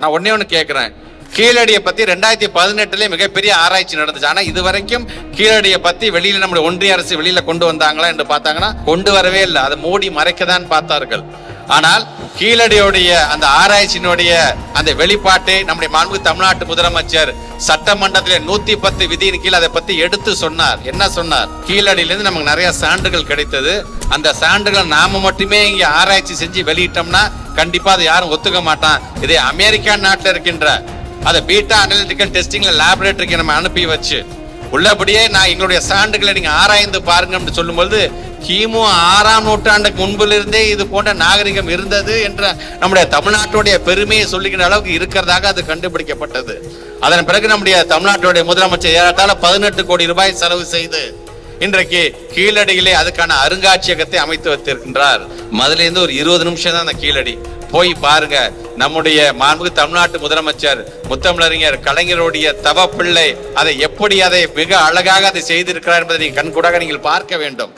நான் ஒன்னே ஒன்று கேட்கிறேன், கீழடியை பத்தி 2018 மிகப்பெரிய ஆராய்ச்சி நடந்துச்சு. ஆனா இது வரைக்கும் கீழடியை பத்தி வெளியில நம்முடைய ஒன்றிய அரசு வெளியில கொண்டு வந்தாங்களா என்று பார்த்தாங்கன்னா கொண்டு வரவே இல்லை. அதை மூடி மறைக்கதான் பார்த்தார்கள். ஆனால் கீழடியுடைய அந்த ஆராய்ச்சியினுடைய அந்த வெளிப்பாட்டை நம்முடைய மாண்புமிகு தமிழ்நாட்டு முதலமைச்சர் சட்டமன்றத்தில் 110 விதியின் கீழ் அதை பத்தி எடுத்து சொன்னார். என்ன சொன்னார்? கீழடியிலிருந்து நமக்கு நிறைய சான்றுகள் கிடைத்தது. அந்த சான்றுகள் நாம மட்டுமே இங்க ஆராய்ச்சி செஞ்சு வெளியிட்டோம்னா கண்டிப்பா அதை யாரும் ஒத்துக்க மாட்டான். இதே அமெரிக்கா நாட்டில் இருக்கின்ற அதை பீட்டா அனலிட்டிக்கல் டெஸ்டிங்ல லேபரேட்டரிக்கு நம்ம அனுப்பி வச்சு உள்ளபடியே நான் எங்களுடைய சான்றுகளை நீங்க ஆராய்ந்து பாருங்க சொல்லும்போது கிமு 6ஆம் நூற்றாண்டுக்கு முன்பிலிருந்தே இது போன்ற நாகரிகம் இருந்தது என்ற நம்முடைய தமிழ்நாட்டுடைய பெருமையை சொல்லுகின்ற அளவுக்கு இருக்கிறதாக அது கண்டுபிடிக்கப்பட்டது. அதன் பிறகு நம்முடைய தமிழ்நாட்டுடைய முதலமைச்சர் ஏறத்தாழ 18 கோடி ரூபாய் செலவு செய்து இன்றைக்கு கீழடியிலே அதுக்கான அருங்காட்சியகத்தை அமைத்து வைத்திருக்கின்றார். முதல்ல இருந்து ஒரு 20 நிமிஷம் தான் அந்த கீழடி. போய் பாருங்க. நம்முடைய மாண்புமிகு தமிழ்நாட்டு முதலமைச்சர் முத்தமிழறிஞர் கலைஞருடைய தவ பிள்ளை அதை எப்படி அதை மிக அழகாக அதை செய்திருக்கிறார் என்பதை நீங்கள் கண்கூடாக நீங்கள் பார்க்க வேண்டும்.